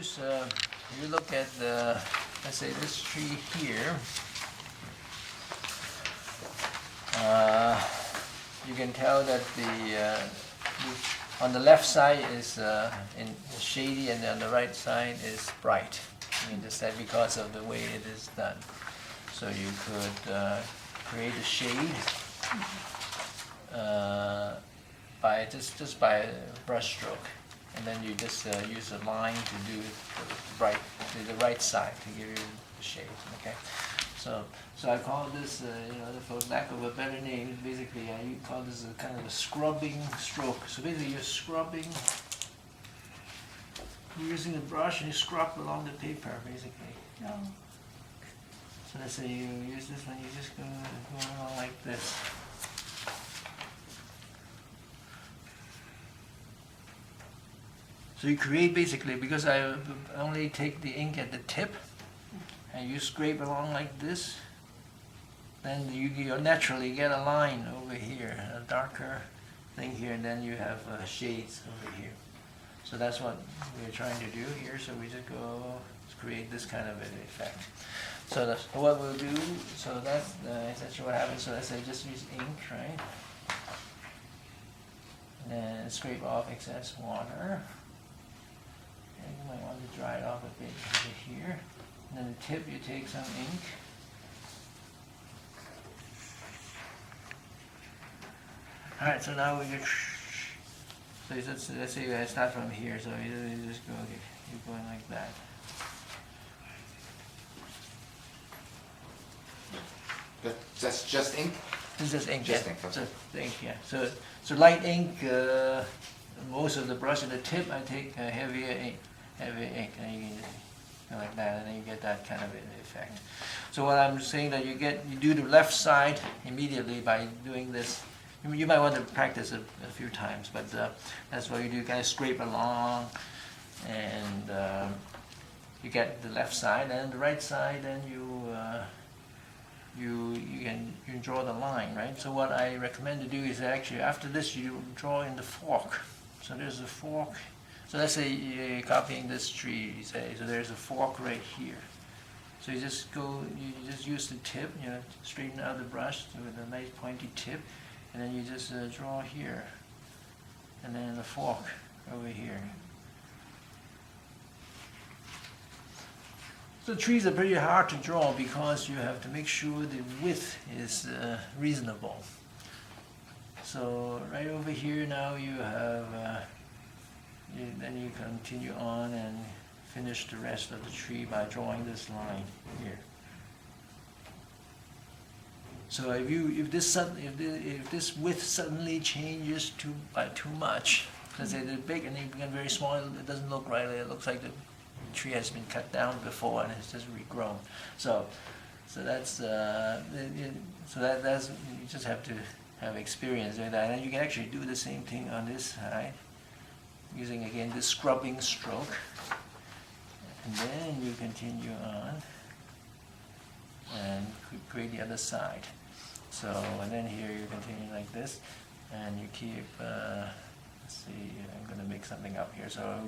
use, you look at the, let's say this tree here, you can tell that on the left side is shady and on the right side is bright. I mean, just that because of the way it is done. So you could create a shade by just by a brush stroke, and then you just use a line to do the right side to give you the shade. Okay, so I call this, for lack of a better name, basically you call this a kind of a scrubbing stroke. So basically you're scrubbing, you're using a brush and you scrub along the paper, basically. Oh. So let's say you use this one, you just go along like this. So you create basically, because I only take the ink at the tip, and you scrape along like this, then you naturally get a line over here, a darker thing here, and then you have shades over here. So that's what we're trying to do here. So we just go create this kind of an effect. So that's what we'll do. So that's essentially what happens. So let's say just use ink, right? And then scrape off excess water. And you might want to dry it off a bit over here. And then the tip, you take some ink. All right. So now we get. So let's say I start from here. So you just go, keep going like that. That's just ink? This is just ink, Just yeah. ink, okay. Just ink, yeah. So light ink, most of the brush at the tip, I take heavier ink, and you go like that, and then you get that kind of an effect. So what I'm saying that you do the left side immediately by doing this. You might want to practice it a few times, but that's what you do. You kind of scrape along, and you get the left side, and the right side, then you can draw the line, right? So what I recommend to do is actually after this you draw in the fork. So there's a fork. So let's say you're copying this tree, you say, so there's a fork right here. So you just use the tip, straighten out the brush with a nice pointy tip, and then you just draw here, and then the fork over here. So trees are pretty hard to draw because you have to make sure the width is reasonable. So right over here now you have, then you continue on and finish the rest of the tree by drawing this line here. So if this width suddenly changes by too much, let's say they're big and they become very small, it doesn't look right. It looks like the tree has been cut down before and it's just regrown. So that's you just have to have experience with that, and you can actually do the same thing on this side using again this scrubbing stroke, and then you continue on and create the other side. So and then here you continue like this, and you keep. Let's see, I'm going to make something up here. So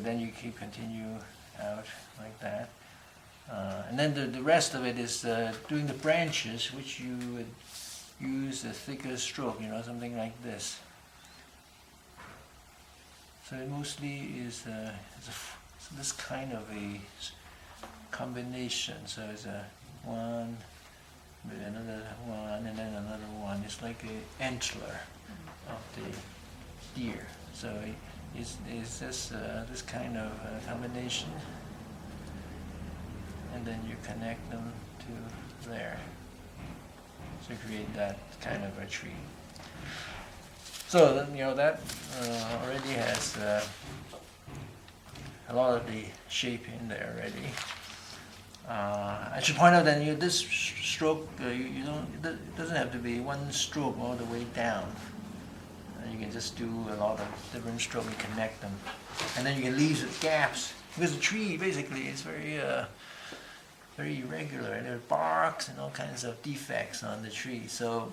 then you continue out like that. And then the rest of it is doing the branches, which you would use a thicker stroke, something like this. So it mostly is this kind of a combination. So it's a one, with another one, and then another one. It's like an antler of the deer. So it's this kind of combination, and then you connect them to there. So create that kind of a tree. So that already has a lot of the shape in there already. I should point out that this stroke, it doesn't have to be one stroke all the way down. You can just do a lot of different strokes and connect them, and then you can leave the gaps because the tree basically is very irregular, and there are barks and all kinds of defects on the tree. So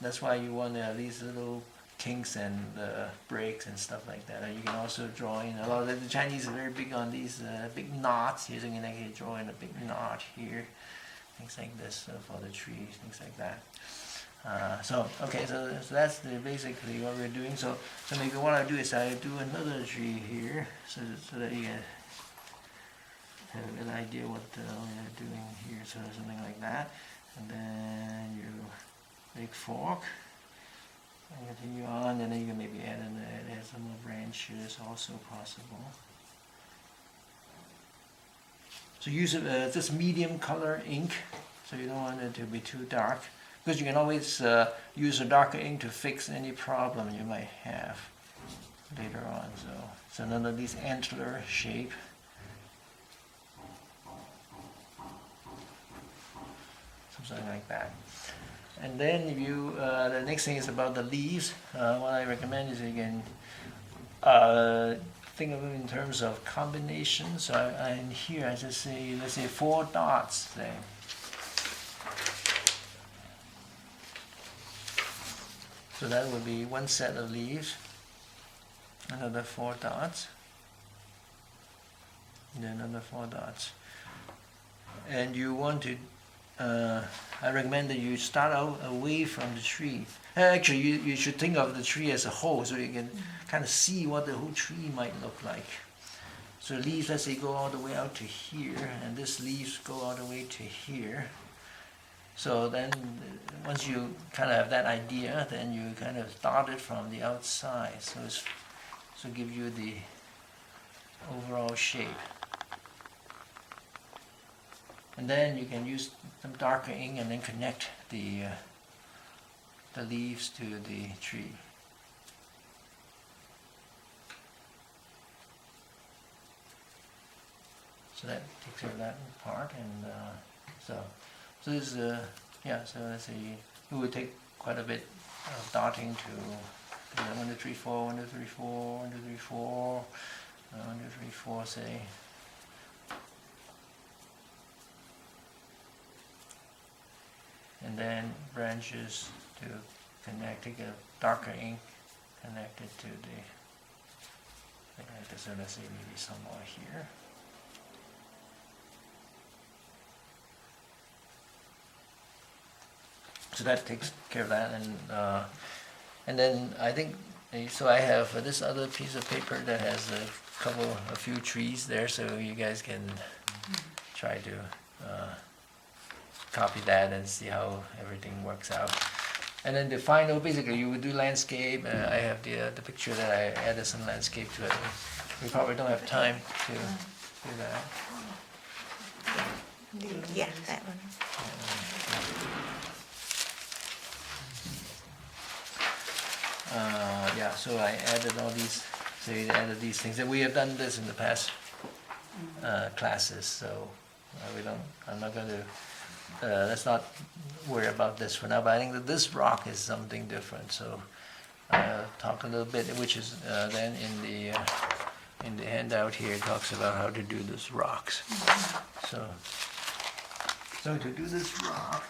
that's why you want to have these little kinks and breaks and stuff like that. You can also draw in a lot of the Chinese are very big on these big knots. Using an actually draw in a big knot here, things like this for the trees, things like that. So that's basically what we're doing. So maybe what I do is I do another tree here, so that you can have a good idea what we're doing here. So something like that, and then you big fork. And continue on, and then you can maybe add some more branches, also possible. So use this medium color ink, so you don't want it to be too dark, because you can always use a darker ink to fix any problem you might have later on. So none of these antler shape. Something like that. And then you, the next thing is about the leaves. What I recommend is you can think of it in terms of combinations. So in here I just say, let's say 4 dots, say. So that would be one set of leaves, another 4 dots, and then another 4 dots. And you want to I recommend that you start out away from the tree. Actually, you should think of the tree as a whole, so you can kind of see what the whole tree might look like. So leaves, let's say, go all the way out to here, and this leaves go all the way to here. So then, once you kind of have that idea, then you kind of start it from the outside, so give you the overall shape. And then you can use some darker ink and then connect the leaves to the tree. So that takes care of that part, and so this is so let's say it would take quite a bit of dotting to 1, 2, 3, 4, 1, 2, 3, 4, 1, 2, 3, 4, 1, 2, 3, 4, say. And then branches to connect, take a darker ink, connect it to the, like this, so let's say maybe some more here. So that takes care of that, and then I think, so I have this other piece of paper that has a few trees there, so you guys can try to copy that and see how everything works out. And then the final, basically you would do landscape. I have the picture that I added some landscape to it. We probably don't have time to do that. Yeah, that one. So I added all these, so you added these things. And we have done this in the past classes, so I'm not going to, let's not worry about this for now, but I think that this rock is something different. So talk a little bit, which is then in the handout here, it talks about how to do this rocks. So to do this rock,